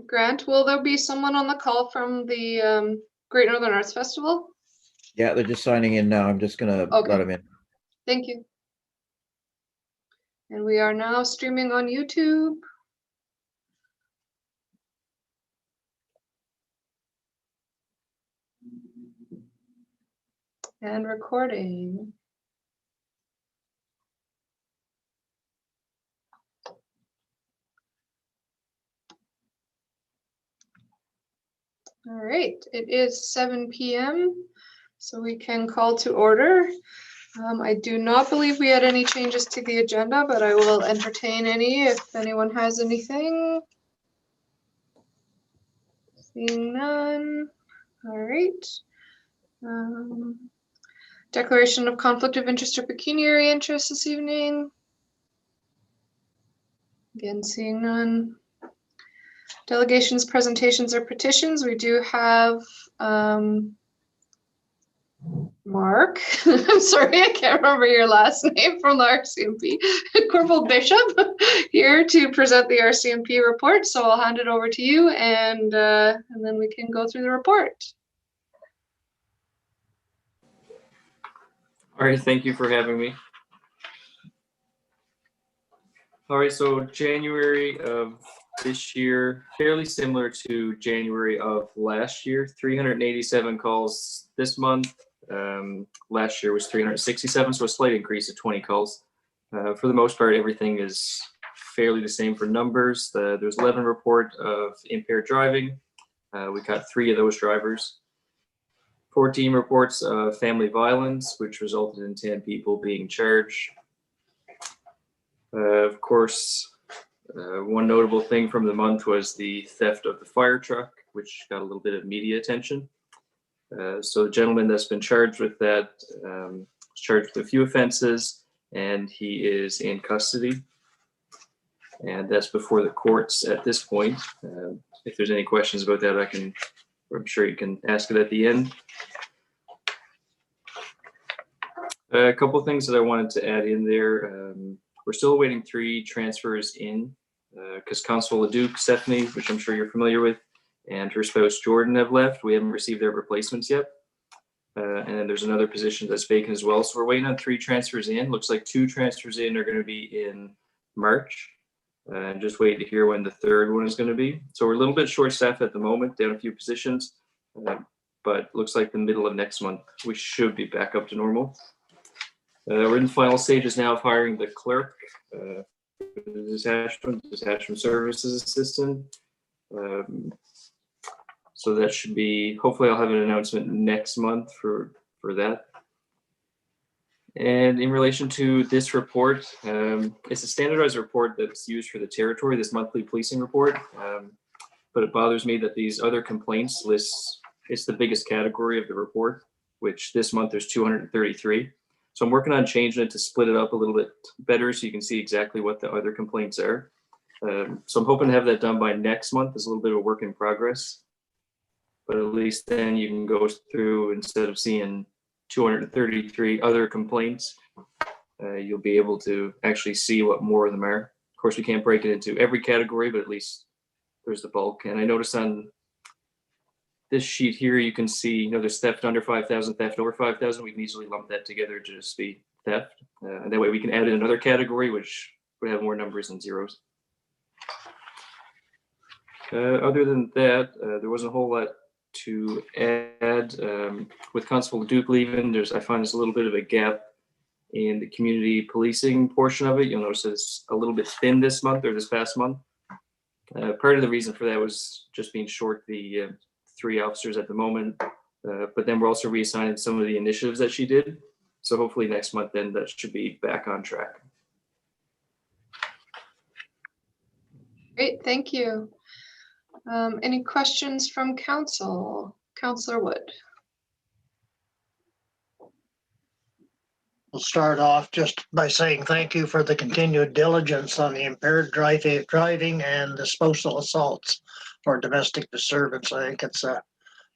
Grant, will there be someone on the call from the Great Northern Arts Festival? Yeah, they're just signing in now. I'm just gonna let them in. Thank you. And we are now streaming on YouTube. And recording. All right, it is 7 p.m. so we can call to order. I do not believe we had any changes to the agenda, but I will entertain any if anyone has anything. Seeing none. All right. Declaration of conflict of interest or pecuniary interest this evening. Again, seeing none. Delegations, presentations, or petitions. We do have Mark. I'm sorry, I can't remember your last name from the RCMP. Corporal Bishop here to present the RCMP report. So I'll hand it over to you, and then we can go through the report. All right, thank you for having me. All right, so January of this year, fairly similar to January of last year, 387 calls this month. Last year was 367, so a slight increase of 20 calls. For the most part, everything is fairly the same for numbers. There's 11 report of impaired driving. We got 3 of those drivers. 14 reports of family violence, which resulted in 10 people being charged. Of course, one notable thing from the month was the theft of the fire truck, which got a little bit of media attention. So the gentleman that's been charged with that was charged with a few offenses, and he is in custody. And that's before the courts at this point. If there's any questions about that, I'm sure you can ask it at the end. A couple of things that I wanted to add in there. We're still awaiting 3 transfers in because Constable Leduc, Stephanie, which I'm sure you're familiar with, and her spouse Jordan have left. We haven't received their replacements yet. And then there's another position that's vacant as well. So we're waiting on 3 transfers in. Looks like 2 transfers in are going to be in March. And just waiting to hear when the 3rd one is going to be. So we're a little bit short-staffed at the moment, down a few positions. But looks like the middle of next month, we should be back up to normal. We're in the final stages now of hiring the clerk, the detachment services assistant. So that should be, hopefully I'll have an announcement next month for that. And in relation to this report, it's a standardized report that's used for the territory, this monthly policing report. But it bothers me that these other complaints lists, it's the biggest category of the report, which this month there's 233. So I'm working on changing it to split it up a little bit better so you can see exactly what the other complaints are. So I'm hoping to have that done by next month. It's a little bit of a work in progress. But at least then you can go through, instead of seeing 233 other complaints, you'll be able to actually see what more of them are. Of course, we can't break it into every category, but at least there's the bulk. And I noticed on this sheet here, you can see, there's theft under 5,000, theft over 5,000. We can easily lump that together to just be theft. And that way we can add in another category, which would have more numbers than zeros. Other than that, there wasn't a whole lot to add. With Constable Duke leaving, I find there's a little bit of a gap in the community policing portion of it. You'll notice it's a little bit thin this month or this past month. Part of the reason for that was just being short the 3 officers at the moment, but then we're also reassigning some of the initiatives that she did. So hopefully next month then that should be back on track. Great, thank you. Any questions from council? Councillor Wood. We'll start off just by saying thank you for the continued diligence on the impaired driving and disposal assaults or domestic disturbance. I think it's a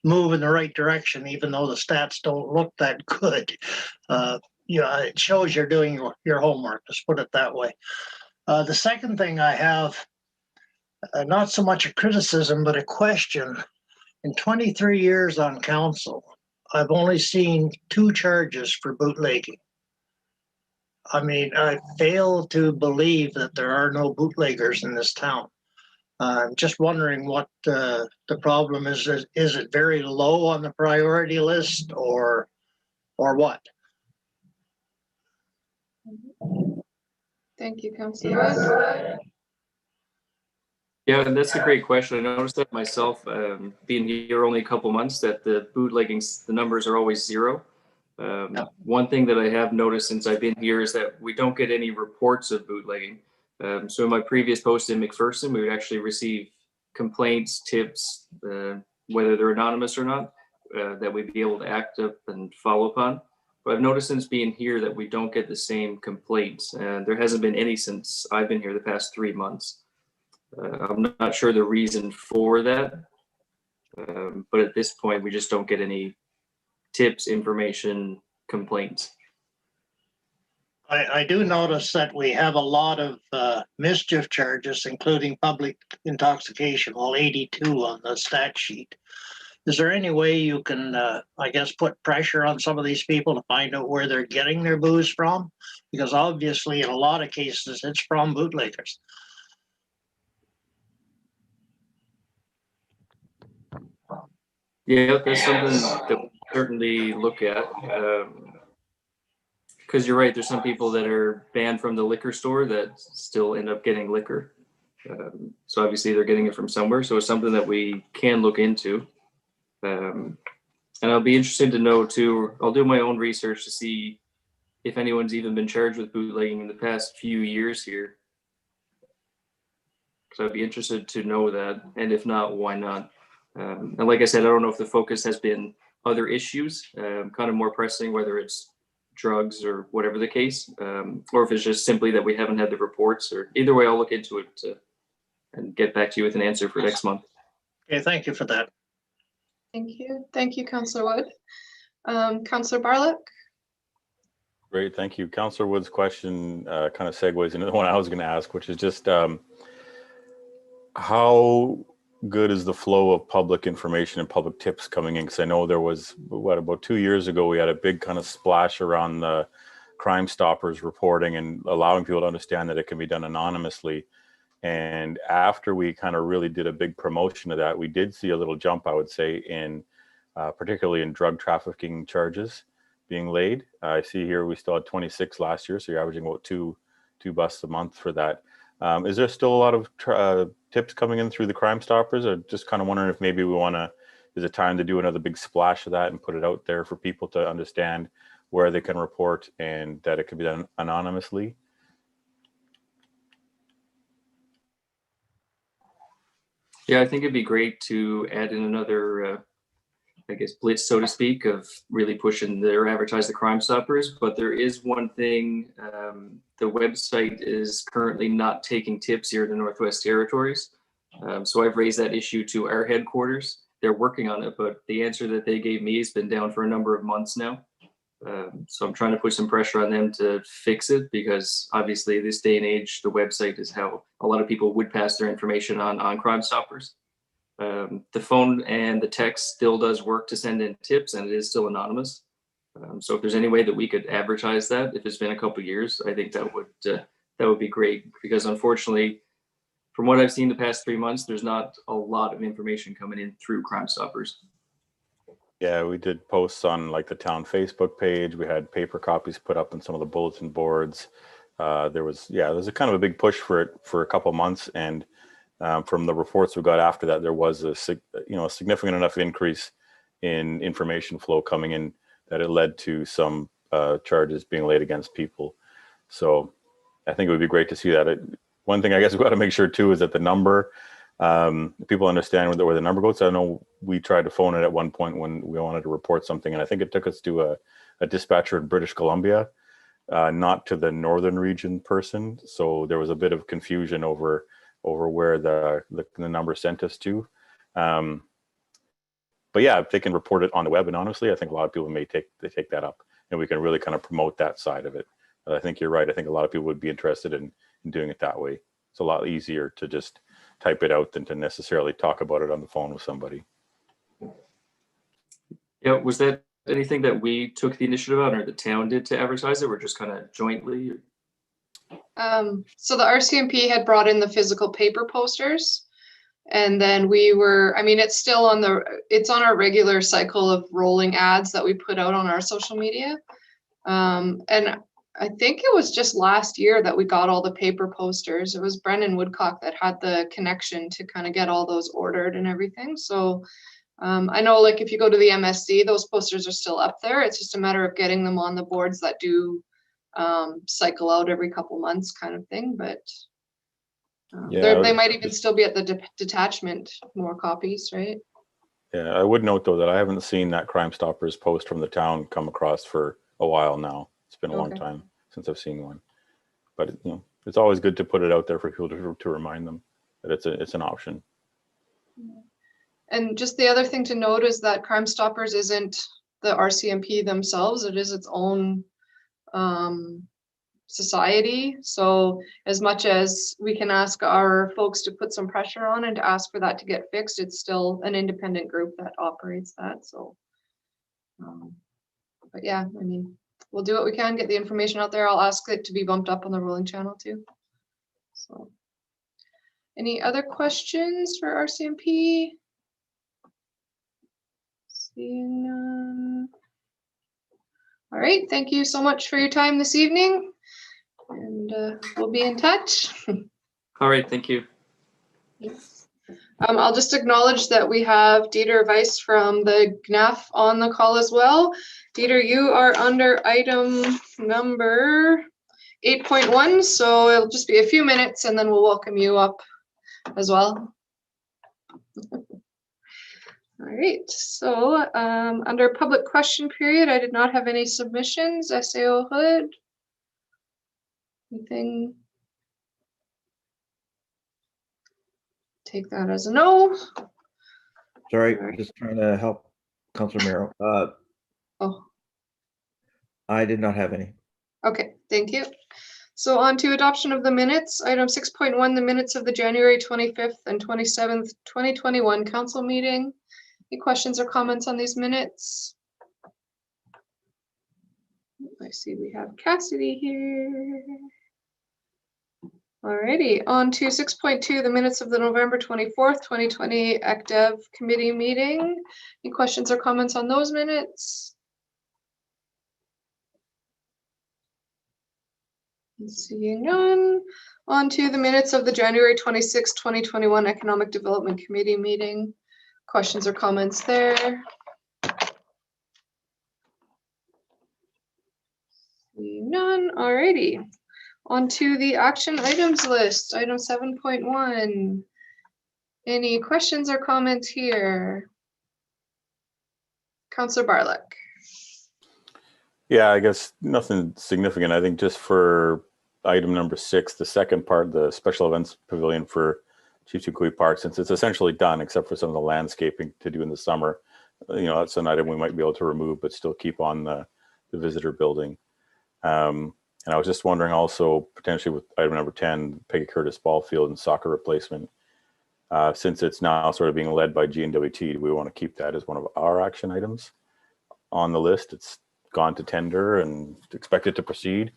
move in the right direction, even though the stats don't look that good. It shows you're doing your homework, let's put it that way. The second thing I have, Not so much a criticism, but a question. In 23 years on council, I've only seen 2 charges for bootlegging. I mean, I fail to believe that there are no bootleggers in this town. I'm just wondering what the problem is. Is it very low on the priority list or what? Thank you, Councillor Wood. Yeah, and that's a great question. I noticed that myself, being here only a couple months, that the bootlegging, the numbers are always 0. One thing that I have noticed since I've been here is that we don't get any reports of bootlegging. So in my previous post in McPherson, we would actually receive complaints, tips, whether they're anonymous or not, that we'd be able to act up and follow upon. But I've noticed since being here that we don't get the same complaints, and there hasn't been any since I've been here the past 3 months. I'm not sure the reason for that, but at this point, we just don't get any tips, information, complaints. I do notice that we have a lot of mischief charges, including public intoxication, well, 82 on the stat sheet. Is there any way you can, I guess, put pressure on some of these people to find out where they're getting their booze from? Because obviously, in a lot of cases, it's from bootleggers. Yeah, that's something that we certainly look at. Because you're right, there's some people that are banned from the liquor store that still end up getting liquor. So obviously they're getting it from somewhere. So it's something that we can look into. And I'll be interested to know too, I'll do my own research to see if anyone's even been charged with bootlegging in the past few years here. So I'd be interested to know that. And if not, why not? And like I said, I don't know if the focus has been other issues, kind of more pressing, whether it's drugs or whatever the case, or if it's just simply that we haven't had the reports, or either way, I'll look into it and get back to you with an answer for next month. Okay, thank you for that. Thank you. Thank you, Councillor Wood. Councillor Barlick? Great, thank you. Councillor Wood's question kind of segues into the one I was going to ask, which is just how good is the flow of public information and public tips coming in? Because I know there was, about 2 years ago, we had a big kind of splash around the Crime Stoppers reporting and allowing people to understand that it can be done anonymously. And after we kind of really did a big promotion of that, we did see a little jump, I would say, in particularly in drug trafficking charges being laid. I see here we still had 26 last year, so you're averaging about two busts a month for that. Is there still a lot of tips coming in through the Crime Stoppers? Or just kind of wondering if maybe we want to, is it time to do another big splash of that and put it out there for people to understand where they can report and that it can be done anonymously? Yeah, I think it'd be great to add in another, I guess, blitz, so to speak, of really pushing or advertise the Crime Stoppers. But there is one thing, the website is currently not taking tips here in the Northwest Territories. So I've raised that issue to our headquarters. They're working on it, but the answer that they gave me has been down for a number of months now. So I'm trying to put some pressure on them to fix it, because obviously this day and age, the website is how a lot of people would pass their information on Crime Stoppers. The phone and the text still does work to send in tips, and it is still anonymous. So if there's any way that we could advertise that, if it's been a couple of years, I think that would be great, because unfortunately, from what I've seen the past 3 months, there's not a lot of information coming in through Crime Stoppers. Yeah, we did posts on like the town Facebook page. We had paper copies put up on some of the bulletin boards. There was a kind of a big push for it for a couple of months, and from the reports we got after that, there was a significant enough increase in information flow coming in that it led to some charges being laid against people. So I think it would be great to see that. One thing I guess we've got to make sure too is that the number, people understand where the number goes. I know we tried to phone it at one point when we wanted to report something, and I think it took us to a dispatcher in British Columbia, not to the northern region person. So there was a bit of confusion over where the number sent us to. But yeah, if they can report it on the web anonymously, I think a lot of people may take that up, and we can really kind of promote that side of it. But I think you're right. I think a lot of people would be interested in doing it that way. It's a lot easier to just type it out than to necessarily talk about it on the phone with somebody. Yeah, was that anything that we took the initiative on or the town did to advertise it? We're just kind of jointly? So the RCMP had brought in the physical paper posters. And then I mean, it's still it's on our regular cycle of rolling ads that we put out on our social media. And I think it was just last year that we got all the paper posters. It was Brennan Woodcock that had the connection to kind of get all those ordered and everything. So I know, like, if you go to the MSC, those posters are still up there. It's just a matter of getting them on the boards that do cycle out every couple months kind of thing. But they might even still be at the detachment, more copies, right? Yeah, I would note though that I haven't seen that Crime Stoppers post from the town come across for a while now. It's been a long time since I've seen one, but you know, it's always good to put it out there for people to remind them that it's an option. And just the other thing to note is that Crime Stoppers isn't the RCMP themselves. It is its own society. So as much as we can ask our folks to put some pressure on and to ask for that to get fixed, it's still an independent group that operates that. So, but yeah, I mean, we'll do what we can, get the information out there. I'll ask it to be bumped up on the rolling channel too. So, any other questions for RCMP? Seeing none. All right, thank you so much for your time this evening, and we'll be in touch. All right, thank you. Yes. I'll just acknowledge that we have Dieter Weiss from the GNAF on the call as well. Dieter, you are under item number 8.1, so it'll just be a few minutes and then we'll welcome you up as well. All right, so under public question period, I did not have any submissions. SAO Hood, anything? Take that as a no. Sorry, All right. just trying to help Councilor Merrill. Oh, I did not have any. okay, thank you. So on to adoption of the minutes. Item 6.1, the minutes of the January 25th and 27th, 2021 council meeting. Any questions or comments on these minutes? I see we have Cassidy here. Alrighty, on to 6.2, the minutes of the November 24th, 2020 ECDEV committee meeting. Any questions or comments on those minutes? Seeing none. On to the minutes of the January 26th, 2021 Economic Development Committee meeting. Questions or comments there? Seeing none. Alrighty. On to the action items list, item 7.1. Any questions or comments here? Councillor Barlick. Yeah, I guess nothing significant. I think just for item number 6, the second part, the special events pavilion for Chief Tukui Park, since it's essentially done except for some of the landscaping to do in the summer, you know, that's an item we might be able to remove but still keep on the visitor building. And I was just wondering also potentially with item number 10, Peggy Curtis ball field and soccer replacement, since it's now sort of being led by GNWT, do we want to keep that as one of our action items on the list? It's gone to tender and expected to proceed.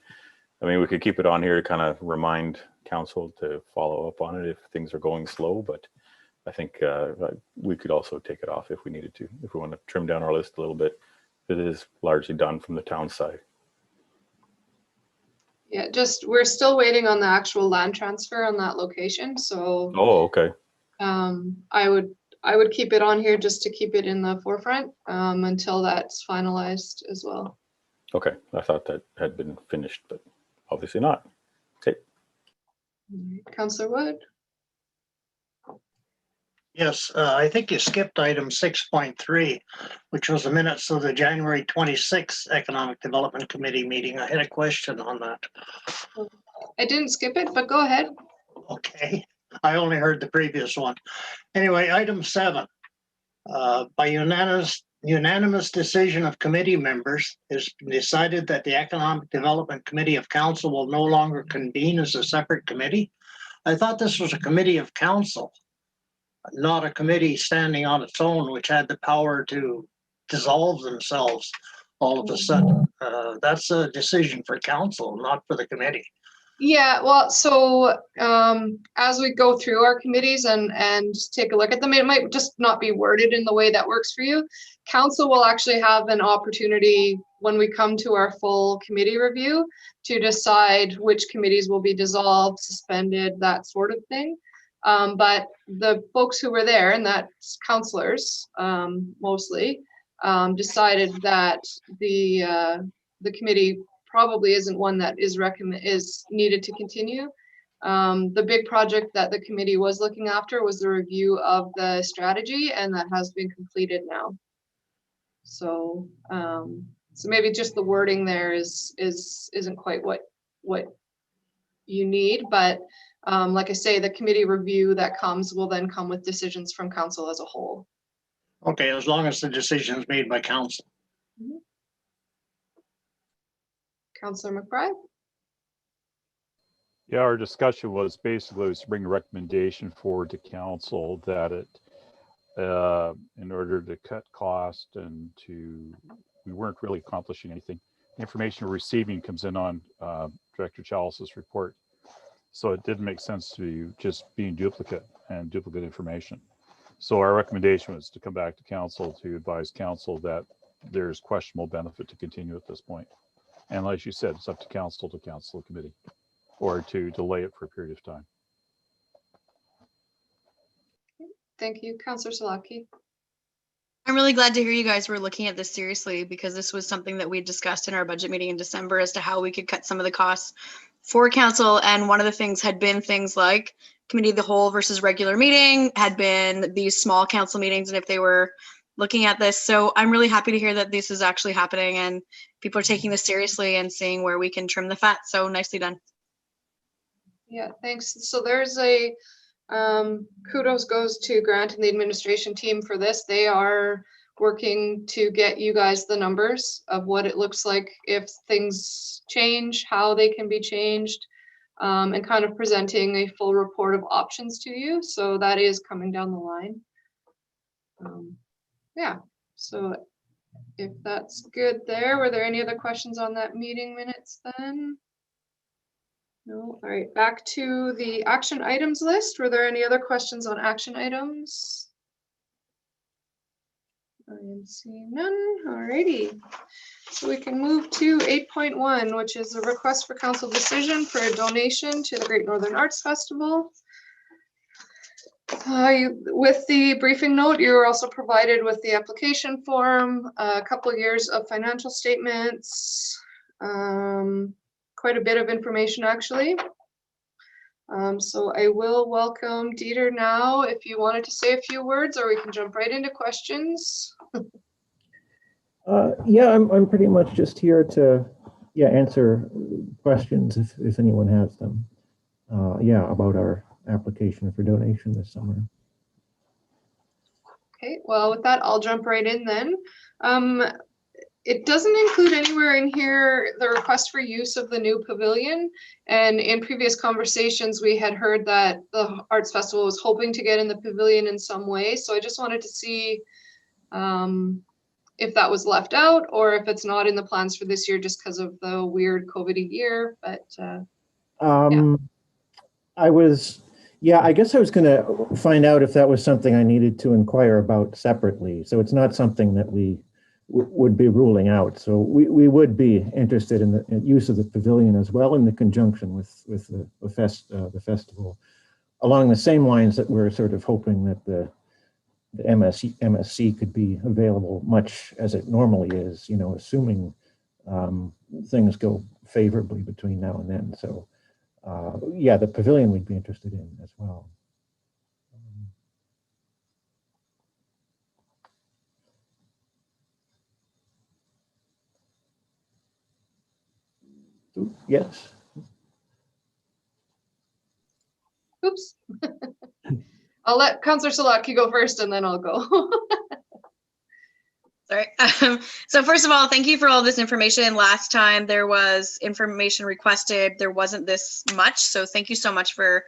I mean, we could keep it on here to kind of remind council to follow up on it if things are going slow, but I think we could also take it off if we needed to, if we want to trim down our list a little bit. It is largely done from the town side. Yeah, just we're still waiting on the actual land transfer on that location. So Okay. I would keep it on here just to keep it in the forefront until that's finalized as well. Okay, I thought that had been finished, but obviously not. Okay. Councillor Wood. Yes, I think you skipped item 6.3, which was the minutes of the January 26th Economic Development Committee meeting. I had a question on that. I didn't skip it, but go ahead. Okay, I only heard the previous one. Anyway, item 7, by unanimous decision of committee members, it's been decided that the Economic Development Committee of Council will no longer convene as a separate committee. I thought this was a committee of council, not a committee standing on its own, which had the power to dissolve themselves all of a sudden. That's a decision for council, not for the committee. Yeah, well, so as we go through our committees and take a look at them, it might just not be worded in the way that works for you. Council will actually have an opportunity when we come to our full committee review to decide which committees will be dissolved, suspended, that sort of thing. But the folks who were there, and that's councillors mostly, decided that the committee probably isn't one that is needed to continue. The big project that the committee was looking after was the review of the strategy, and that has been completed now. So so maybe just the wording there isn't quite what you need, but like I say, the committee review that comes will then come with decisions from council as a whole. Okay, as long as the decision is made by council. Councillor McBride? Yeah, our discussion was basically to bring a recommendation forward to council that it, in order to cut cost and we weren't really accomplishing anything. The information we're receiving comes in on Director Chalice's report. So it didn't make sense to just being duplicate information. So our recommendation was to come back to council to advise council that there's questionable benefit to continue at this point. And like you said, it's up to council committee, or to delay it for a period of time. Thank you. Councillor Salaki. I'm really glad to hear you guys were looking at this seriously, because this was something that we discussed in our budget meeting in December as to how we could cut some of the costs for council. And one of the things had been things like committee of the whole versus regular meeting, had been these small council meetings, and if they were looking at this. So I'm really happy to hear that this is actually happening and people are taking this seriously and seeing where we can trim the fat. So nicely done. Yeah, thanks. So there's a kudos goes to Grant and the administration team for this. They are working to get you guys the numbers of what it looks like if things change, how they can be changed, and kind of presenting a full report of options to you. So that is coming down the line. Yeah, so if that's good there, were there any other questions on that meeting minutes then? No, all right, back to the action items list. Were there any other questions on action items? I am seeing none, all righty. So we can move to 8.1, which is a request for council decision for a donation to the Great Northern Arts Festival. With the briefing note, you were also provided with the application form, a couple of years of financial statements, quite a bit of information actually. So I will welcome Dieter now if you wanted to say a few words, or we can jump right into questions. Yeah, I'm pretty much just here to answer questions if anyone has them. Yeah, about our application for donation this summer. Okay, well, with that, I'll jump right in then. It doesn't include anywhere in here the request for use of the new pavilion. And in previous conversations, we had heard that the Arts Festival was hoping to get in the pavilion in some way. So I just wanted to see if that was left out or if it's not in the plans for this year just because of the weird COVID year. But yeah. I guess I was going to find out if that was something I needed to inquire about separately. So it's not something that we would be ruling out. So we would be interested in the use of the pavilion as well in the conjunction with the festival, along the same lines that we're sort of hoping that the MSC could be available much as it normally is, you know, assuming things go favorably between now and then. So yeah, the pavilion we'd be interested in as well. Yes. oops. I'll let Councillor Salaki go first and then I'll go. Sorry. So first of all, thank you for all this information. Last time there was information requested, there wasn't this much. So thank you so much for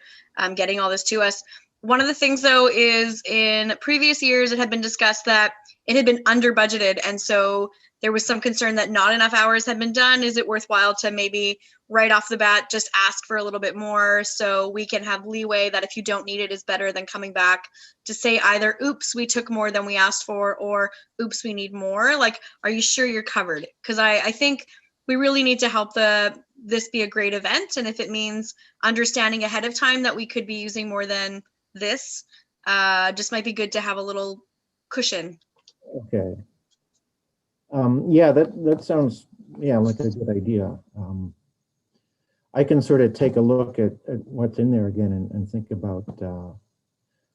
getting all this to us. One of the things though is in previous years, it had been discussed that it had been under budgeted. And so there was some concern that not enough hours had been done. Is it worthwhile to maybe right off the bat, just ask for a little bit more so we can have leeway that if you don't need it is better than coming back to say either, oops, we took more than we asked for, or oops, we need more. Like, are you sure you're covered? Because I think we really need to help this be a great event. And if it means understanding ahead of time that we could be using more than this, just might be good to have a little cushion. Okay. Yeah, that sounds, like a good idea. I can sort of take a look at what's in there again and think about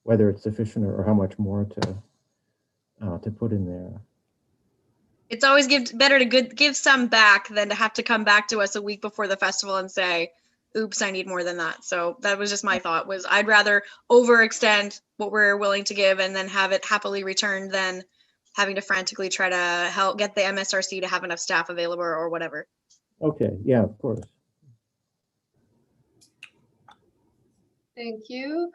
whether it's sufficient or how much more to put in there. It's always better to give some back than to have to come back to us a week before the festival and say, oops, I need more than that. So that was just my thought, was I'd rather overextend what we're willing to give and then have it happily returned than having to frantically try to help get the MSRC to have enough staff available or whatever. Okay, yeah, of course. Thank you.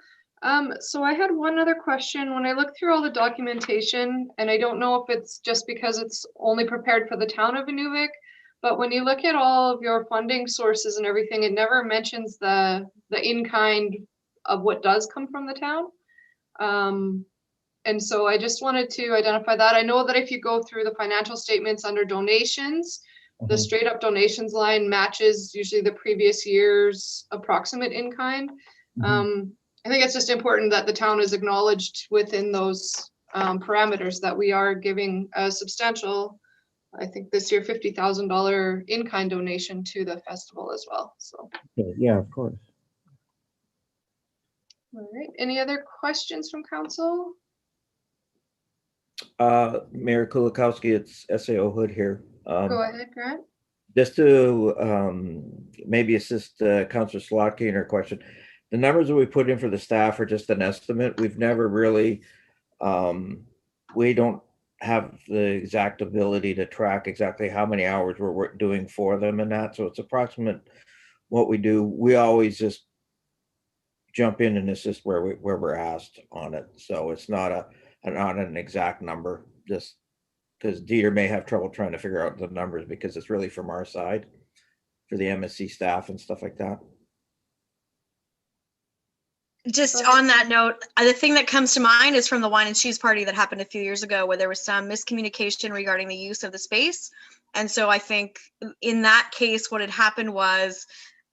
So I had one other question. When I looked through all the documentation, and I don't know if it's just because it's only prepared for the town of Inuvik, but when you look at all of your funding sources and everything, it never mentions the in-kind of what does come from the town. And so I just wanted to identify that. I know that if you go through the financial statements under donations, the straight up donations line matches usually the previous year's approximate in-kind. I think it's just important that the town is acknowledged within those parameters that we are giving a substantial, I think this year, $50,000 in-kind donation to the festival as well. So, okay, yeah, of course. All right. Any other questions from council? Mayor Kulikowski, it's SAO Hood here. Go ahead, Grant. Just to maybe assist Councilor Slotkin in her question, the numbers that we put in for the staff are just an estimate. We've never really, we don't have the exact ability to track exactly how many hours we're doing for them and that. So it's approximate what we do. We always just jump in and assist where we're asked on it. So it's not an exact number, just because Dieter may have trouble trying to figure out the numbers because it's really from our side for the MSC staff and stuff like that. Just on that note, the thing that comes to mind is from the wine and cheese party that happened a few years ago, where there was some miscommunication regarding the use of the space. And so I think in that case, what had happened was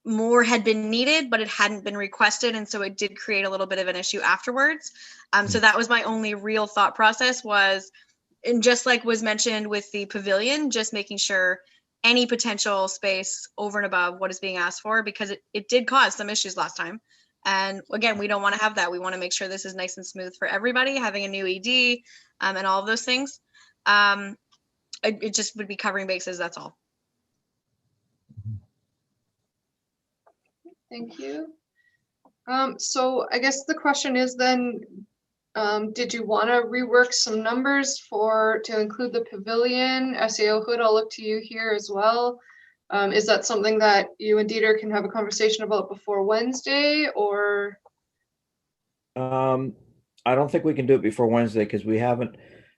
more had been needed, but it hadn't been requested. And so it did create a little bit of an issue afterwards. So that was my only real thought process was, and just like was mentioned with the pavilion, just making sure any potential space over and above what is being asked for, because it did cause some issues last time. And again, we don't want to have that. We want to make sure this is nice and smooth for everybody, having a new ED and all of those things. It just would be covering bases, that's all. Thank you. So I guess the question is then, did you want to rework some numbers to include the pavilion? SAO Hood, I'll look to you here as well. Is that something that you and Dieter can have a conversation about before Wednesday, or? I don't think we can do it before Wednesday because we haven't.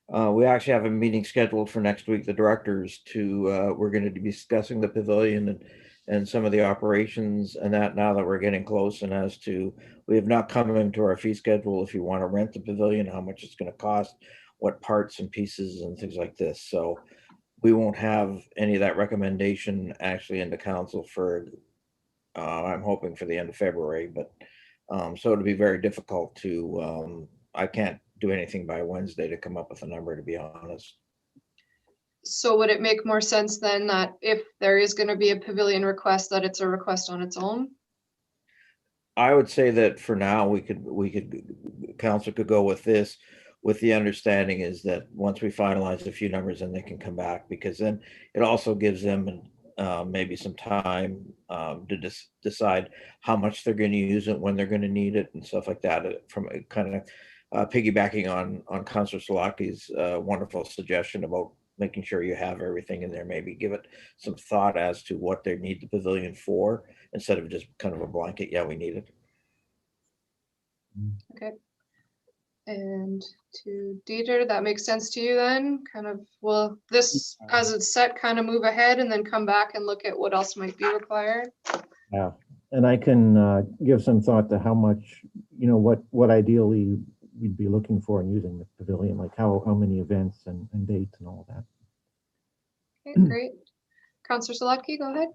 We actually have a meeting scheduled for next week. The directors we're going to be discussing the pavilion and some of the operations and that. Now that we're getting close, and as to we have not come into our fee schedule if you want to rent the pavilion, how much it's going to cost, what parts and pieces and things like this. So we won't have any of that recommendation actually into council for, I'm hoping for the end of February, but so it'll be very difficult to, I can't do anything by Wednesday to come up with a number, to be honest. So would it make more sense then that if there is going to be a pavilion request, that it's a request on its own? I would say that for now, council could go with this, with the understanding is that once we finalize a few numbers, then they can come back, because then it also gives them maybe some time to decide how much they're going to use it, when they're going to need it, and stuff like that. From kind of piggybacking on Councillor Salaki's wonderful suggestion about making sure you have everything in there, maybe give it some thought as to what they need the pavilion for, instead of just kind of a blanket, yeah, we need it. Okay. And to Dieter, that makes sense to you then? Kind of, will this, as it's set, kind of move ahead and then come back and look at what else might be required? Yeah, and I can give some thought to how much, what ideally we'd be looking for in using the pavilion, like how many events and dates and all of that. Okay, great. Councillor Salatke, go ahead.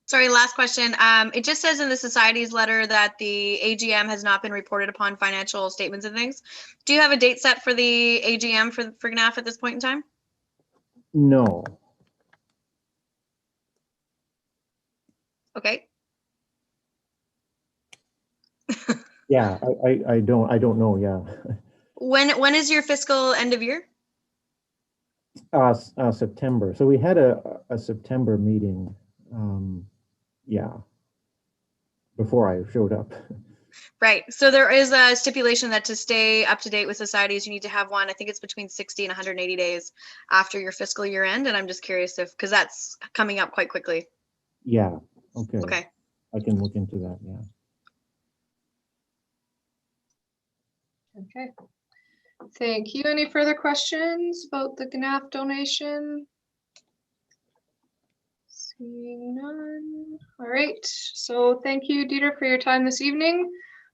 Sorry, last question. It just says in the society's letter that the AGM has not been reported upon financial statements and things. Do you have a date set for the AGM for GNAF at this point in time? No. Okay. Yeah, I don't know. Yeah. When is your fiscal end of year? September. So we had a September meeting. Yeah. Before I showed up. Right. So there is a stipulation that to stay up to date with societies, you need to have one. I think it's between 60 and 180 days after your fiscal year end. And I'm just curious because that's coming up quite quickly. Yeah. Okay. Okay. I can look into that. Yeah. Okay. Thank you. Any further questions about the GNAF donation? Seeing none. All right. So thank you, Dieter, for your time this evening.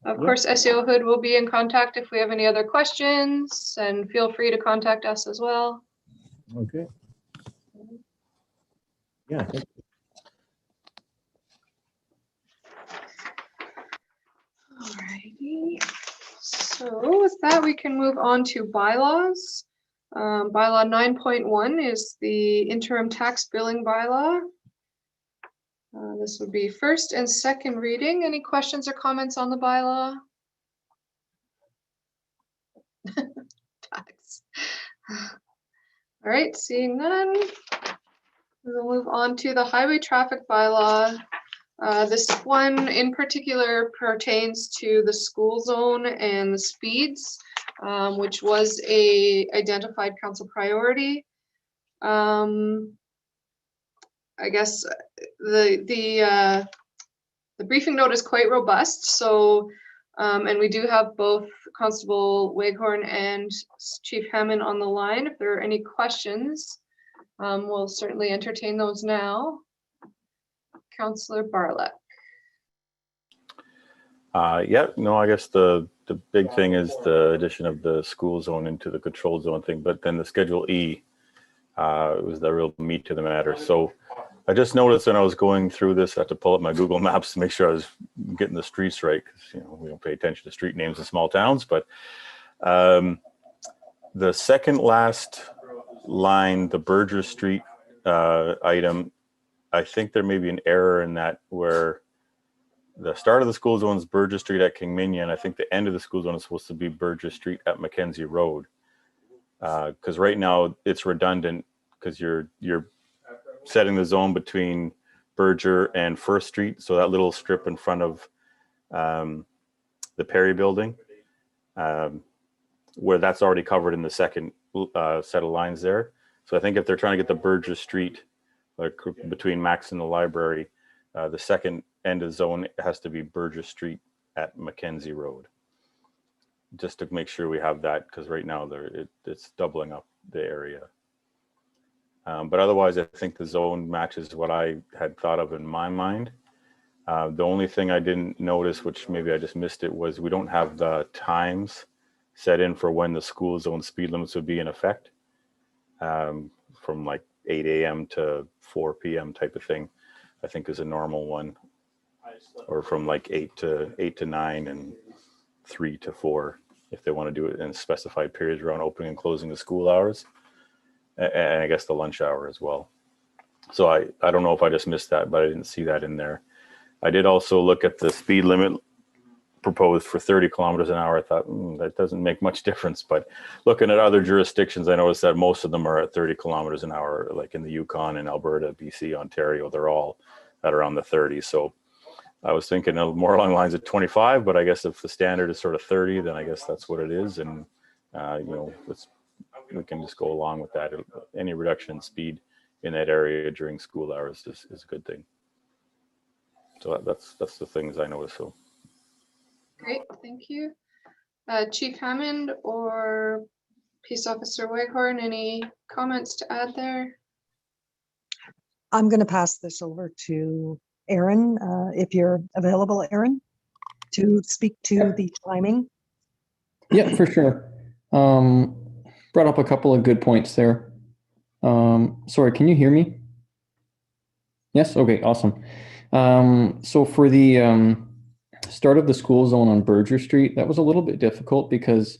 Of course, SEO Hood will be in contact if we have any other questions, and feel free to contact us as well. Okay. Yeah. Alrighty. So with that, we can move on to bylaws. Bylaw 9.1 is the interim tax billing bylaw. This would be first and second reading. Any questions or comments on the bylaw? Tax. All right, seeing none, we'll move on to the highway traffic bylaw. This one in particular pertains to the school zone and the speeds, which was a identified council priority. I guess the briefing note is quite robust. So, and we do have both Constable Waghorn and Chief Hammond on the line. If there are any questions, we'll certainly entertain those now. Councillor Barlett. Yeah, no, I guess the big thing is the addition of the school zone into the control zone thing, but then the Schedule E was the real meat to the matter. So I just noticed when I was going through this, I had to pull up my Google Maps to make sure I was getting the streets right, because we don't pay attention to street names in small towns. But the second last line, the Berger Street item, I think there may be an error in that, where the start of the school zone is Burgess Street at Kingminion. I think the end of the school zone is supposed to be Burgess Street at Mackenzie Road. Because right now it's redundant, because you're setting the zone between Berger and First Street. So that little strip in front of the Perry building, where that's already covered in the second set of lines there. So I think if they're trying to get the Burgess Street, like between Max and the library, the second end of zone has to be Burgess Street at Mackenzie Road. Just to make sure we have that, because right now it's doubling up the area. But otherwise, I think the zone matches what I had thought of in my mind. The only thing I didn't notice, which maybe I just missed it, was we don't have the times set in for when the school zone speed limits would be in effect, from like 8 a.m. to 4 p.m. type of thing, I think is a normal one, or from like 8 to 9 and 3 to 4, if they want to do it in specified periods around opening and closing the school hours, and I guess the lunch hour as well. So I don't know if I just missed that, but I didn't see that in there. I did also look at the speed limit proposed for 30 kilometers an hour. I thought that doesn't make much difference, but looking at other jurisdictions, I noticed that most of them are at 30 kilometers an hour, like in the Yukon and Alberta, BC, Ontario, they're all at around the 30. So I was thinking of more along the lines of 25, but I guess if the standard is sort of 30, then I guess that's what it is. And, we can just go along with that. Any reduction in speed in that area during school hours is a good thing. So that's the things I noticed. So Great, thank you. Chief Hammond or Peace Officer Waghorn, any comments to add there? I'm going to pass this over to Aaron, if you're available, Aaron, to speak to the timing. Yeah, for sure. Brought up a couple of good points there. Sorry, can you hear me? Yes? Okay, awesome. So for the start of the school zone on Berger Street, that was a little bit difficult because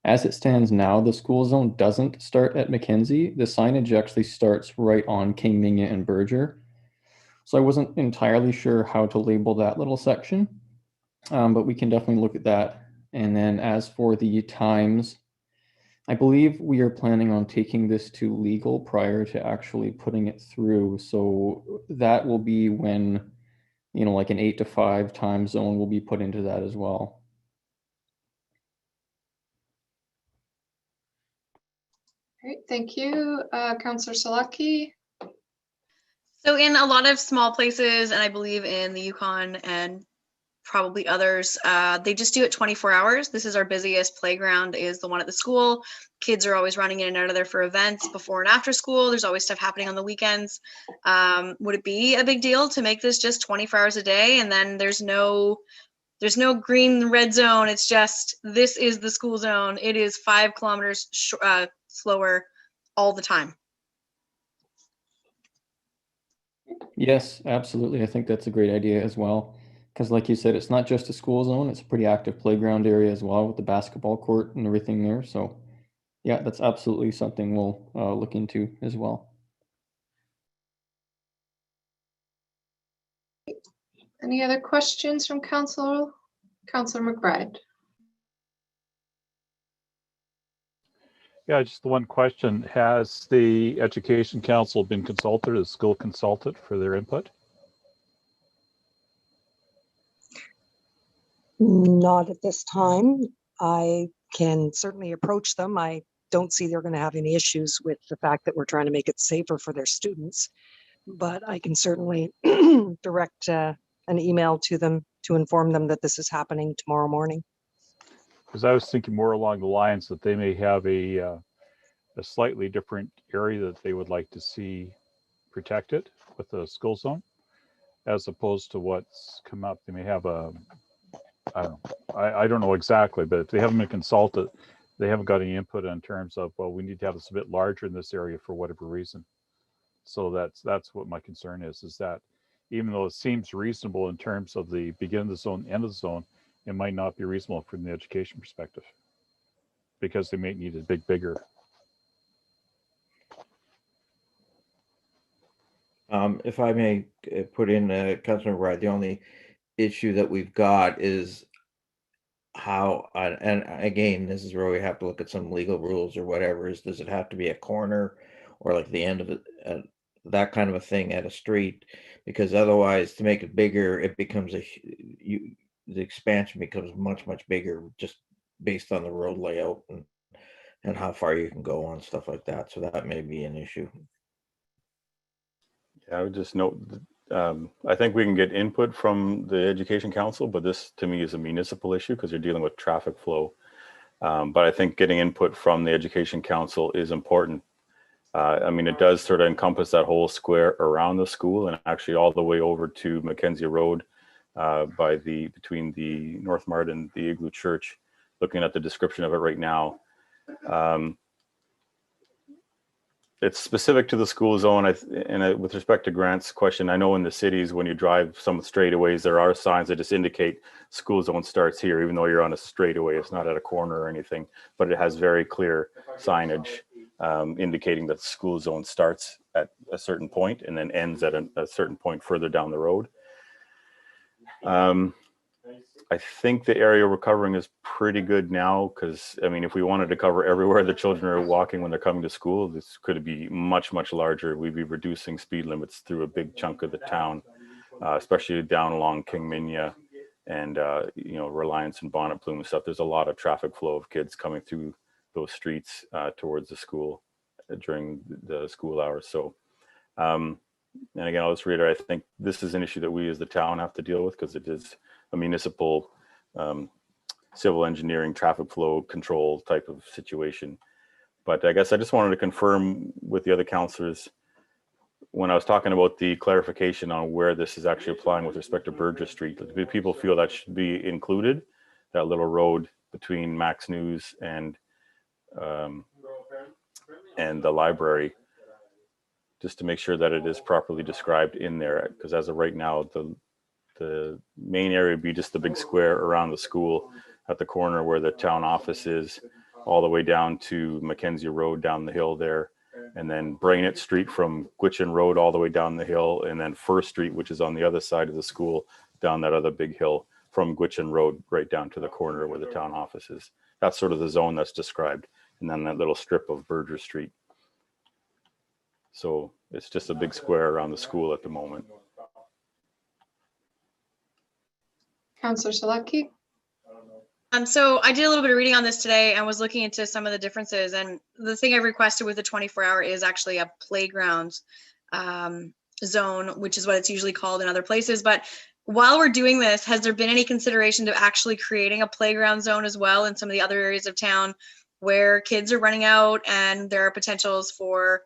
as it stands now, the school zone doesn't start at Mackenzie. The signage actually starts right on King Mingott and Berger. So I wasn't entirely sure how to label that little section, but we can definitely look at that. And then as for the times, I believe we are planning on taking this to legal prior to actually putting it through. So that will be when, like an 8 to 5 time zone will be put into that as well. Great, thank you. Councillor Salaki. So in a lot of small places, and I believe in the Yukon and probably others, they just do it 24 hours. This is our busiest playground, is the one at the school. Kids are always running in and out of there for events before and after school. There's always stuff happening on the weekends. Would it be a big deal to make this just 24 hours a day? And then there's no green red zone. It's just, this is the school zone. It is 5 kilometers slower all the time. Yes, absolutely. I think that's a great idea as well. Because like you said, it's not just a school zone, it's a pretty active playground area as well with the basketball court and everything there. So yeah, that's absolutely something we'll look into as well. Any other questions from Councillor McBride? Yeah, just the one question. Has the Education Council been consulted, the school consulted for their input? Not at this time. I can certainly approach them. I don't see they're going to have any issues with the fact that we're trying to make it safer for their students, but I can certainly direct an email to them to inform them that this is happening tomorrow morning. Because I was thinking more along the lines that they may have a slightly different area that they would like to see protected with the school zone, as opposed to what's come up. They may have I don't know exactly, but if they haven't been consulted, they haven't got any input in terms of, well, we need to have this a bit larger in this area for whatever reason. So that's what my concern is that even though it seems reasonable in terms of the beginning of the zone, end of the zone, it might not be reasonable from the education perspective because they may need it bigger. If I may put in, Councilor McBride, the only issue that we've got is how, and again, this is where we have to look at some legal rules or whatever, is does it have to be a corner or like the end of it, that kind of a thing at a street? Because otherwise, to make it bigger, it becomes the expansion becomes much bigger just based on the road layout and how far you can go on stuff like that. So that may be an issue. yeah, I would just note that, I think we can get input from the Education Council, but this to me is a municipal issue because you're dealing with traffic flow. But I think getting input from the Education Council is important. I mean, it does sort of encompass that whole square around the school and actually all the way over to Mackenzie Road between the North Mart and the Igloo Church. Looking at the description of it right now, it's specific to the school zone. With respect to Grant's question, I know in the cities when you drive some straightaways, there are signs that just indicate school zone starts here, even though you're on a straightaway. It's not at a corner or anything, but it has very clear signage indicating that the school zone starts at a certain point and then ends at a certain point further down the road. I think the area we're covering is pretty good now because, I mean, if we wanted to cover everywhere the children are walking when they're coming to school, this could be much larger. We'd be reducing speed limits through a big chunk of the town. especially down along King Minya and, Reliance and Bonnet Bloom and stuff. There's a lot of traffic flow of kids coming through those streets towards the school during the school hours. So, and again, I'll just reiterate, I think this is an issue that we as the town have to deal with because it is a municipal civil engineering traffic flow control type of situation. But I guess I just wanted to confirm with the other councillors when I was talking about the clarification on where this is actually applying with respect to Burgess Street. Do people feel that should be included, that little road between Max News and the library, just to make sure that it is properly described in there? Because as of right now, the main area would be just the big square around the school at the corner where the town office is, all the way down to Mackenzie Road down the hill there, and then Brainett Street from Gwitchin Road all the way down the hill, and then First Street, which is on the other side of the school, down that other big hill from Gwitchin Road right down to the corner where the town office is. That's sort of the zone that's described. And then that little strip of Burgess Street. So it's just a big square around the school at the moment. Councillor Seleki? So I did a little bit of reading on this today and was looking into some of the differences. And the thing I requested with the 24-hour is actually a playground zone, which is what it's usually called in other places. But while we're doing this, has there been any consideration to actually creating a playground zone as well in some of the other areas of town where kids are running out and there are potentials for,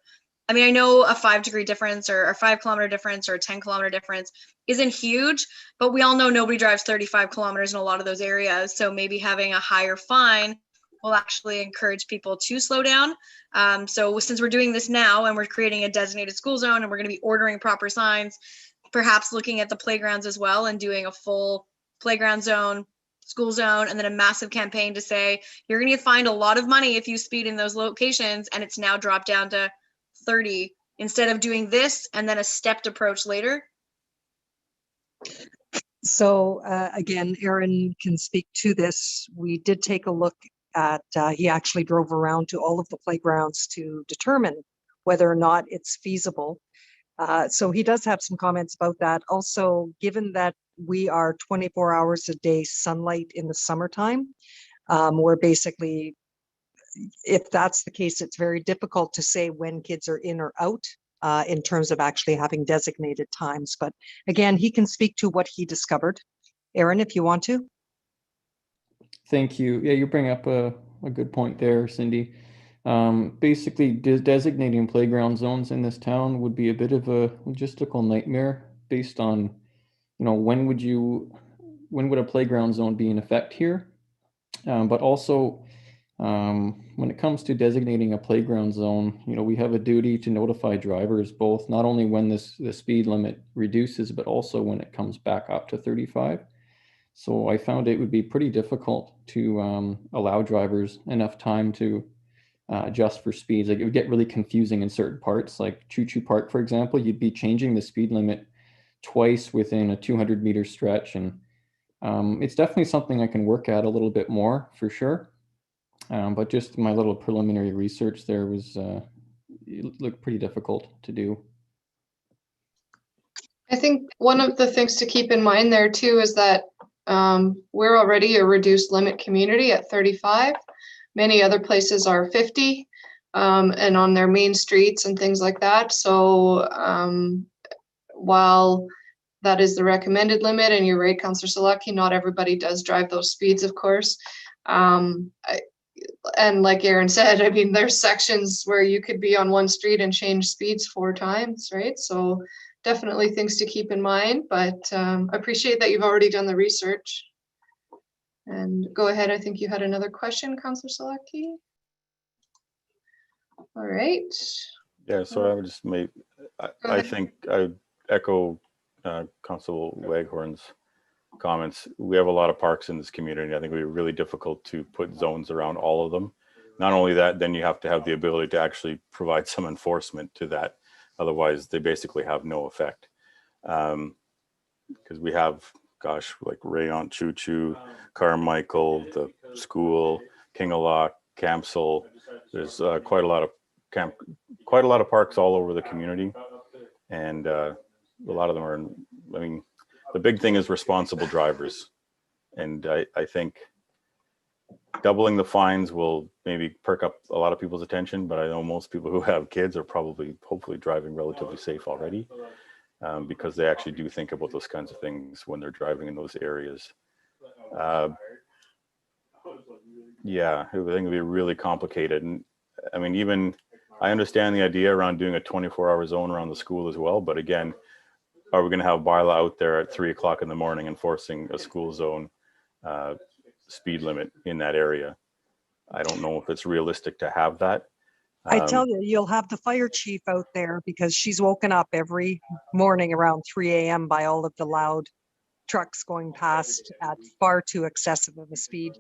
I mean, I know a 5-degree difference or a 5-kilometer difference or a 10-kilometer difference isn't huge, but we all know nobody drives 35 kilometers in a lot of those areas. So maybe having a higher fine will actually encourage people to slow down. So since we're doing this now and we're creating a designated school zone and we're going to be ordering proper signs, perhaps looking at the playgrounds as well and doing a full playground zone, school zone, and then a massive campaign to say, you're going to find a lot of money if you speed in those locations, and it's now dropped down to 30 instead of doing this and then a stepped approach later. So again, Aaron can speak to this. We did take a look at, he actually drove around to all of the playgrounds to determine whether or not it's feasible. So he does have some comments about that. Also, given that we are 24 hours a day sunlight in the summertime, where basically, if that's the case, it's very difficult to say when kids are in or out in terms of actually having designated times. But again, he can speak to what he discovered. Aaron, if you want to. Thank you. Yeah, you bring up a good point there, Cindy. Basically, designating playground zones in this town would be a bit of a logistical nightmare based on, when would a playground zone be in effect here? But also, when it comes to designating a playground zone, we have a duty to notify drivers both not only when the speed limit reduces, but also when it comes back up to 35. So I found it would be pretty difficult to allow drivers enough time to adjust for speeds. Like, it would get really confusing in certain parts, like Choo Choo Park, for example. You'd be changing the speed limit twice within a 200-meter stretch, and it's definitely something I can work at a little bit more for sure. But just my little preliminary research there was it looked pretty difficult to do. I think one of the things to keep in mind there too is that we're already a reduced limit community at 35. Many other places are 50 and on their main streets and things like that. So while that is the recommended limit, and you're right, Councillor Seleki, not everybody does drive those speeds, of course. And like Aaron said, I mean, there's sections where you could be on one street and change speeds 4 times, right? So definitely things to keep in mind, but I appreciate that you've already done the research. And go ahead, I think you had another question, Councillor Seleki. All right. Yeah, so I would just make, I think I echo Councillor Waghorn's comments. We have a lot of parks in this community. I think it would be really difficult to put zones around all of them. Not only that, then you have to have the ability to actually provide some enforcement to that. Otherwise, they basically have no effect. Because we have, gosh, like Rayon, Choo Choo, Carmichael, the school, Kingalok, Campsall. There's quite a lot of parks all over the community, and a lot of them are in I mean, the big thing is responsible drivers. And I think doubling the fines will maybe perk up a lot of people's attention, but I know most people who have kids are probably, hopefully, driving relatively safe already, because they actually do think about those kinds of things when they're driving in those areas. Yeah, I think it'll be really complicated. And I mean, even I understand the idea around doing a 24-hour zone around the school as well, but again, are we going to have Bylaw out there at 3 o'clock in the morning enforcing a school zone speed limit in that area? I don't know if it's realistic to have that. I tell you, you'll have the fire chief out there because she's woken up every morning around 3 a.m. by all of the loud trucks going past at far too excessive of a speed.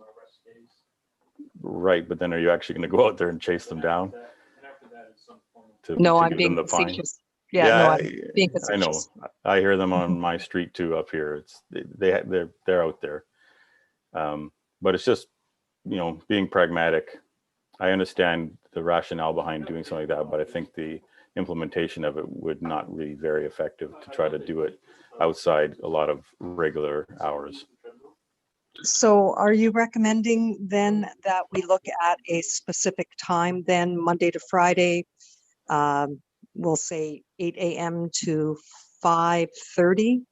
Right, but then are you actually going to go out there and chase them down? No, to I'm give being them the fine? facetious. Yeah, no, I'm being I know. facetious. I hear them on my street too up here. It's they're out there, but it's just, you know, being pragmatic. I understand the rationale behind doing something like that, but I think the implementation of it would not be very effective to try to do it outside a lot of regular hours. So are you recommending then that we look at a specific time then, Monday to Friday? We'll say 8 a.m. to 5:30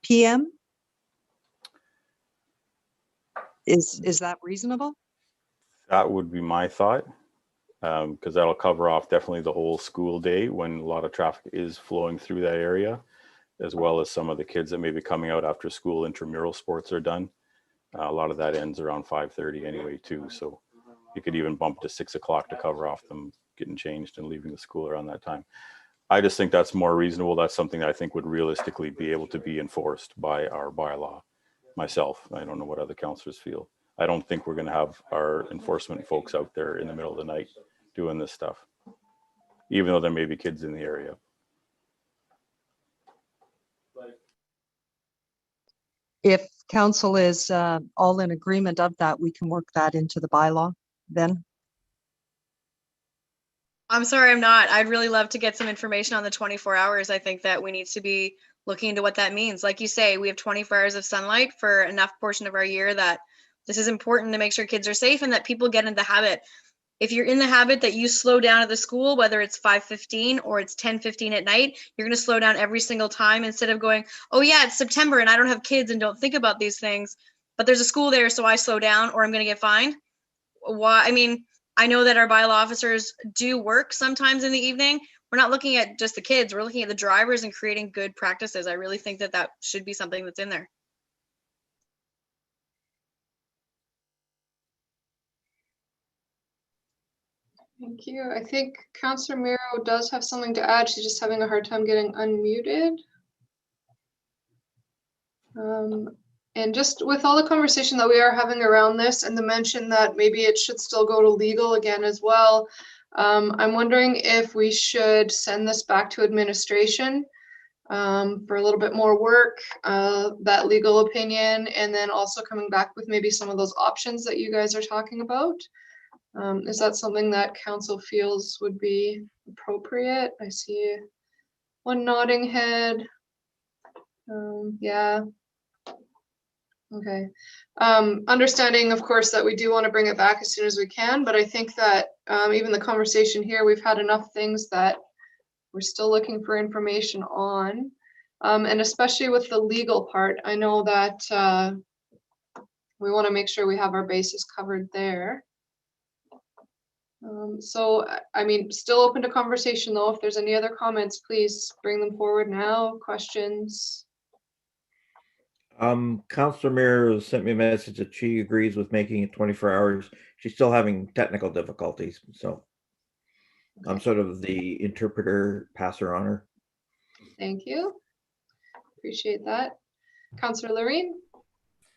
p.m.? Is that reasonable? That would be my thought, because that'll cover off definitely the whole school day when a lot of traffic is flowing through that area, as well as some of the kids that may be coming out after school intramural sports are done. A lot of that ends around 5:30 anyway too, so you could even bump to 6 o'clock to cover off them getting changed and leaving the school around that time. I just think that's more reasonable. That's something that I think would realistically be able to be enforced by our bylaw. Myself, I don't know what other councillors feel. I don't think we're going to have our enforcement folks out there in the middle of the night doing this stuff, even though there may be kids in the area. If council is all in agreement of that, we can work that into the bylaw then. I'm sorry, I'm not. I'd really love to get some information on the 24 hours. I think that we need to be looking into what that means. Like you say, we have 24 hours of sunlight for enough portion of our year that this is important to make sure kids are safe and that people get into the habit. If you're in the habit that you slow down at the school, whether it's 5:15 or it's 10:15 at night, you're going to slow down every single time instead of going, oh yeah, it's September and I don't have kids and don't think about these things, but there's a school there, so I slow down or I'm going to get fined. Why? I mean, I know that our bylaw officers do work sometimes in the evening. We're not looking at just the kids. We're looking at the drivers and creating good practices. I really think that that should be something that's in there. Thank you. I think Councillor Miro does have something to add. She's just having a hard time getting unmuted. And just with all the conversation that we are having around this and the mention that maybe it should still go to legal again as well, I'm wondering if we should send this back to administration for a little bit more work, that legal opinion, and then also coming back with maybe some of those options that you guys are talking about. Is that something that council feels would be appropriate? I see one nodding head. Yeah. Okay. Understanding, of course, that we do want to bring it back as soon as we can, but I think that even the conversation here, we've had enough things that we're still looking for information on. And especially with the legal part, I know that we want to make sure we have our bases covered there. So, I mean, still open to conversation though. If there's any other comments, please bring them forward now. Questions? Councillor Miro sent me a message that she agrees with making it 24 hours. She's still having technical difficulties, so I'm sort of the interpreter, passer on her. Thank you. Appreciate that. Councillor Loreen?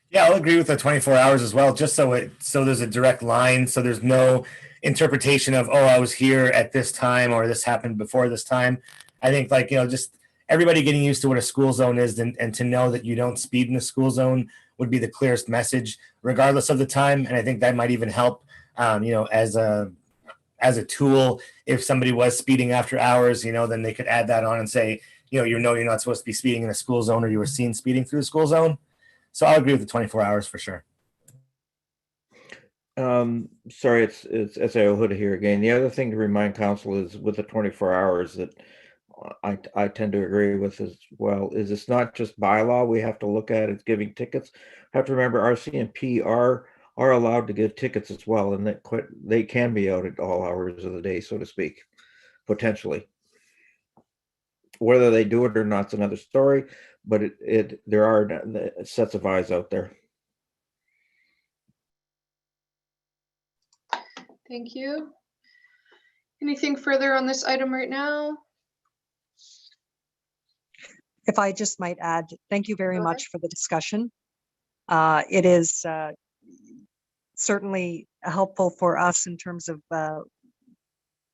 Yeah, I'll agree with the 24 hours as well, just so there's a direct line, so there's no interpretation of, oh, I was here at this time or this happened before this time. I think, like, you know, just everybody getting used to what a school zone is and to know that you don't speed in the school zone would be the clearest message, regardless of the time. And I think that might even help, you know, as a tool. If somebody was speeding after hours, you know, then they could add that on and say, you know you're not supposed to be speeding in a school zone, or you were seen speeding through the school zone. So I'll agree with the 24 hours for sure. Sorry, it's SAO Hood here again. The other thing to remind council is with the 24 hours that I tend to agree with as well is it's not just bylaw we have to look at, it's giving tickets. Have to remember RCMP are allowed to give tickets as well, and that they can be out at all hours of the day, so to speak, potentially. Whether they do it or not is another story, but there are sets of eyes out there. Thank you. Anything further on this item right now? If I just might add, thank you very Go much for the discussion. It is certainly helpful for us in terms of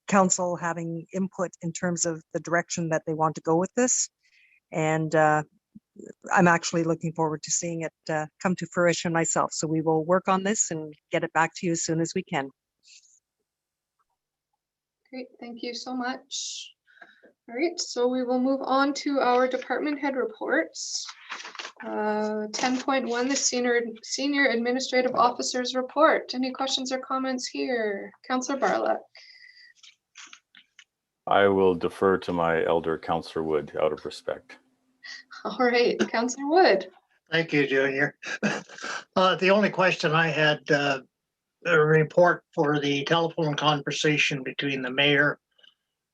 council having input in terms of the direction that they want to go with this. And I'm actually looking forward to seeing it come to fruition myself. So we will work on this and get it back to you as soon as we can. Great, thank you so much. All right, so we will move on to our department head reports. 10.1, the senior administrative officer's report. Any questions or comments here? Councillor Barlock. I will defer to my elder Councillor Wood out of respect. All right, Councillor Wood. Thank you, Junior. The only question I had, a report for the telephone conversation between the mayor,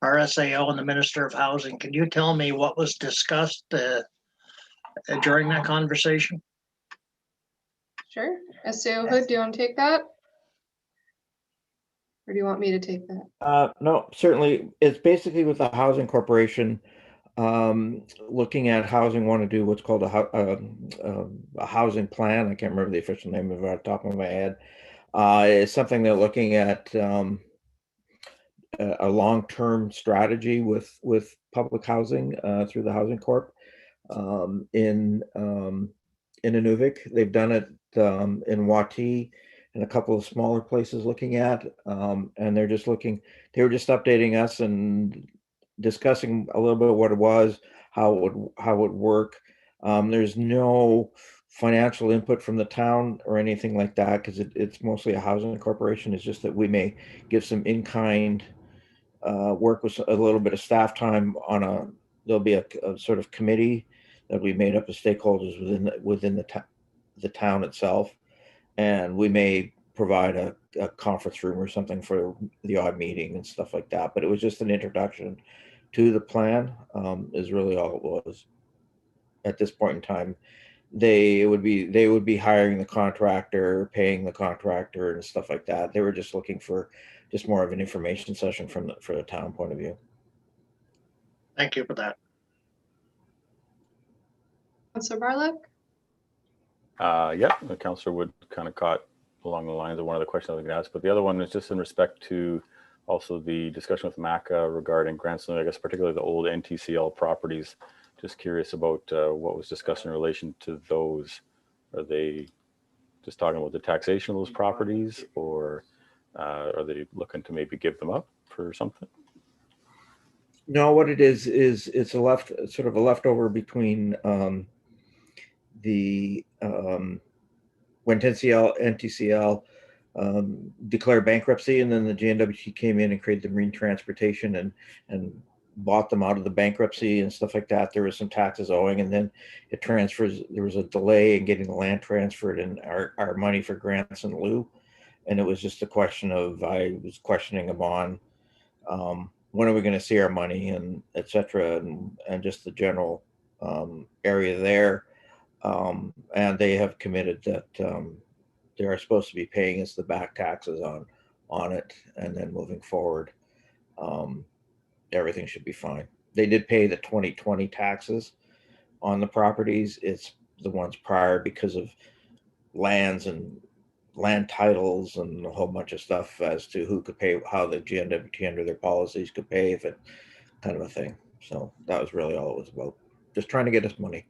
our SAO, and the Minister of Housing. Can you tell me what was discussed during that conversation? Sure. SAO Hood, do you want to take that? Or do you want me to take that? No, certainly. It's basically with the Housing Corporation looking at housing, want to do what's called a housing plan. I can't remember the official name of it off the top of my head. It's something they're looking at a long-term strategy with public housing through the Housing Corp in Inuvik. They've done it in Wati and a couple of smaller places looking at, and they were just updating us and discussing a little bit of what it was, how it would work. There's no financial input from the town or anything like that because it's mostly a housing corporation. It's just that we may give some in-kind work with a little bit of staff time on there'll be a sort of committee that we made up of stakeholders within the town itself, and we may provide a conference room or something for the odd meeting and stuff like that. But it was just an introduction to the plan, is really all it was at this point in time. They would be hiring the contractor, paying the contractor and stuff like that. They were just looking for just more of an information session for the town point of view. Thank you for that. Councillor Barlock? Yeah, the Councillor Wood kind of caught along the lines of one of the questions I was going to ask, but the other one is just in respect to also the discussion with MACA regarding grants, and I guess particularly the old NTCL properties. Just curious about what was discussed in relation to those. Are they just talking about the taxation of those properties, or are they looking to maybe give them up for something? No, what it is it's sort of a leftover between when NTCL declared bankruptcy, and then the GNWT came in and created the Marine Transportation and bought them out of the bankruptcy and stuff like that. There was some taxes owing, and then it transfers. There was a delay in getting the land transferred and our money for grants in lieu. And it was just a question of, I was questioning a bond. When are we going to see our money, and et cetera, and just the general area there. And they have committed that they are supposed to be paying us the back taxes on it, and then moving forward, everything should be fine. They did pay the 2020 taxes on the properties. It's the ones prior because of lands and land titles and a whole bunch of stuff as to who could pay, how the GNWT under their policies could pay, if it kind of a thing. So that was really all it was about. Just trying to get us money.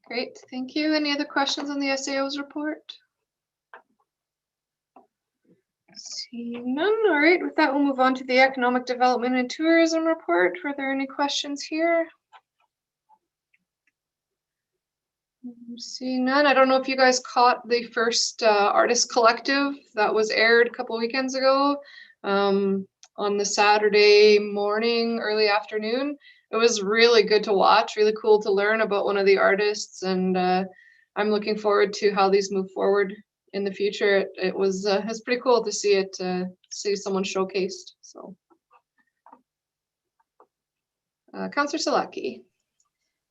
Great, thank you. Any other questions on the SAO's report? Seeing none. All right, with that, we'll move on to the Economic Development and Tourism Report. Were there any questions here? Seeing none. I don't know if you guys caught the first Artist Collective that was aired a couple weekends ago on the Saturday morning, early afternoon. It was really good to watch, really cool to learn about one of the artists, and I'm looking forward to how these move forward in the future. It was it's pretty cool to see it, see someone showcased. So, Councillor Salaki.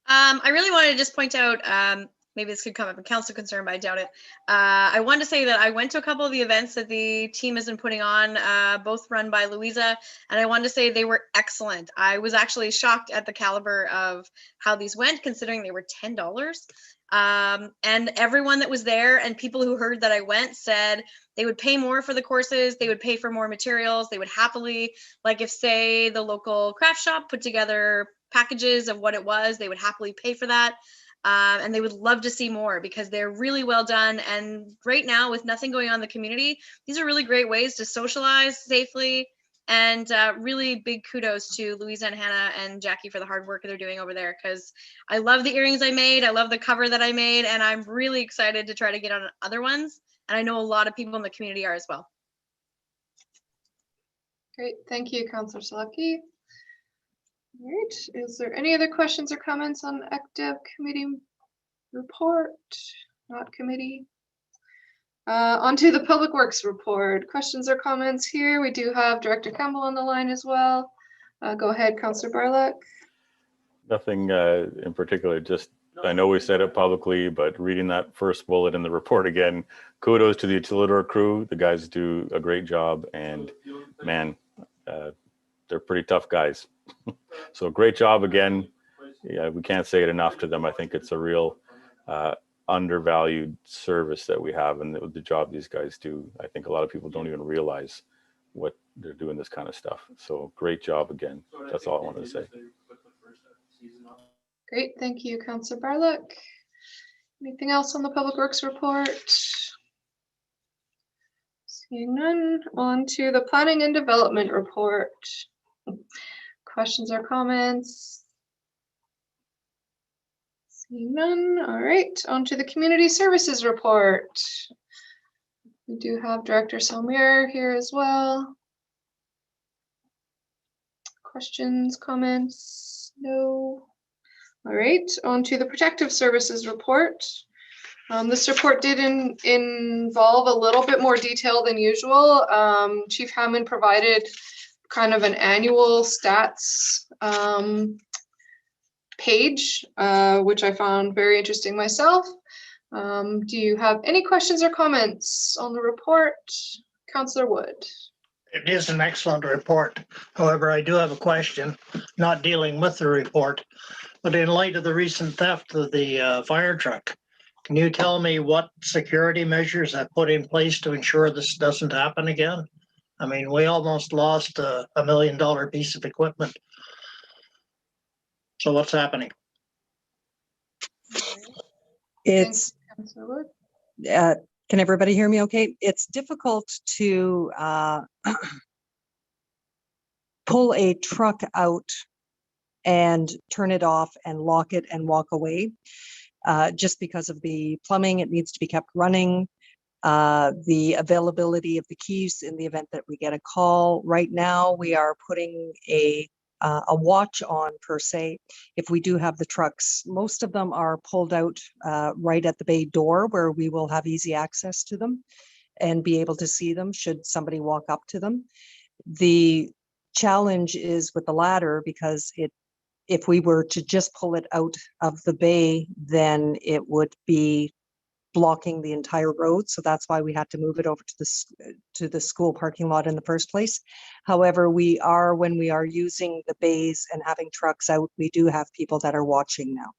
I really wanted to just point out, maybe this could come up in council concern, but I doubt it. I wanted to say that I went to a couple of the events that the team has been putting on, both run by Louisa, and I wanted to say they were excellent. I was actually shocked at the caliber of how these went, considering they were $10. And everyone that was there and people who heard that I went said they would pay more for the courses, they would pay for more materials, they would happily, like if say the local craft shop put together packages of what it was, they would happily pay for that. And they would love to see more because they're really well done. And right now, with nothing going on in the community, these are really great ways to socialize safely. And really big kudos to Louisa and Hannah and Jackie for the hard work they're doing over there, because I love the earrings I made. I love the cover that I made, and I'm really excited to try to get on other ones. And I know a lot of people in the community are as well. Great, thank you, Councillor Salaki. All right, is there any other questions or comments on ECDEV committee report? Not committee. Onto the Public Works report. Questions or comments here? We do have Director Campbell on the line as well. Go ahead, Councillor Barlock. Nothing in particular, just I know we said it publicly, but reading that first bullet in the report again, kudos to the Utilidor crew. The guys do a great job, and man, they're pretty tough guys. So great job again. Yeah, we can't say it enough to them. I think it's a real undervalued service that we have, and the job these guys do. I think a lot of people don't even realize what they're doing this kind of stuff. So great job again. That's all I wanted to say. Great, thank you, Councillor Barlock. Anything else on the Public Works report? Seeing none, on to the Planning and Development report. Questions or comments? Seeing none, all right, on to the Community Services report. We do have Director Salmier here as well. Questions, comments? No. All right, on to the Protective Services report. This report did involve a little bit more detail than usual. Chief Hammond provided kind of an annual stats page, which I found very interesting myself. Do you have any questions or comments on the report? Councillor Wood. It is an excellent report. However, I do have a question, not dealing with the report, but in light of the recent theft of the fire truck, can you tell me what security measures have put in place to ensure this doesn't happen again? I mean, we almost lost a $1 million piece of equipment. So what's happening? It's, Councillor Wood. can everybody hear me okay? It's difficult to pull a truck out and turn it off and lock it and walk away. Just because of the plumbing, it needs to be kept running. The availability of the keys in the event that we get a call. Right now, we are putting a watch on per se. If we do have the trucks, most of them are pulled out right at the bay door where we will have easy access to them and be able to see them should somebody walk up to them. The challenge is with the ladder because if we were to just pull it out of the bay, then it would be blocking the entire road. So that's why we had to move it over to the school parking lot in the first place. However, when we are using the bays and having trucks out, we do have people that are watching now.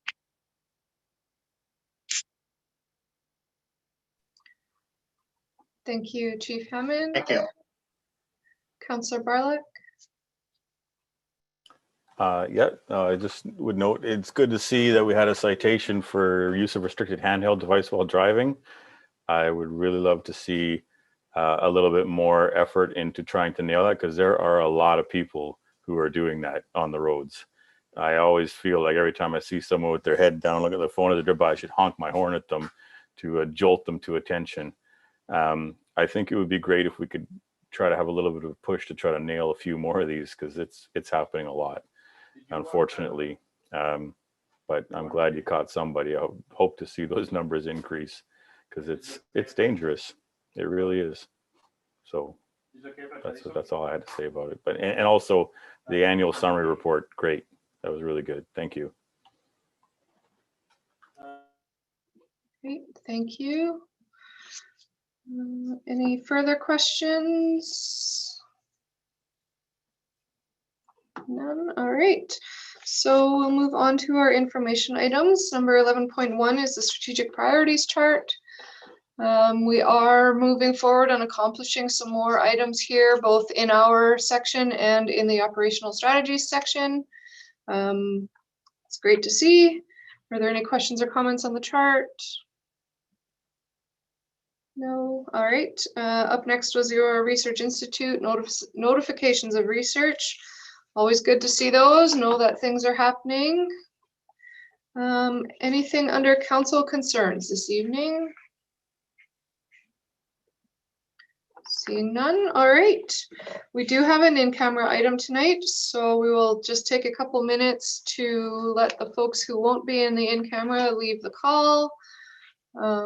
Thank you, Chief Hammond. Thank you. Councillor Barlock. I just would note it's good to see that we had a citation for use of restricted handheld device while driving. I would really love to see a little bit more effort into trying to nail that, because there are a lot of people who are doing that on the roads. I always feel like every time I see someone with their head down, look at their phone as they drive by, I should honk my horn at them to jolt them to attention. I think it would be great if we could try to have a little bit of a push to try to nail a few more of these, because it's happening a lot, unfortunately. But I'm glad you caught somebody. I hope to see those numbers increase, because it's dangerous. It really is. So that's all I had to say about it. But and also the annual summary report, great. That was really good. Thank you. Great, thank you. Any further questions? None. All right. So we'll move on to our information items. Number 11.1 is the strategic priorities chart. We are moving forward on accomplishing some more items here, both in our section and in the operational strategies section. It's great to see. Are there any questions or comments on the chart? No. All right. Up next was your Research Institute notifications of research. Always good to see those, know that things are happening. Anything under council concerns this evening? Seeing none. All right. We do have an in-camera item tonight, so we will just take a couple minutes to let the folks who won't be in the in-camera leave the call.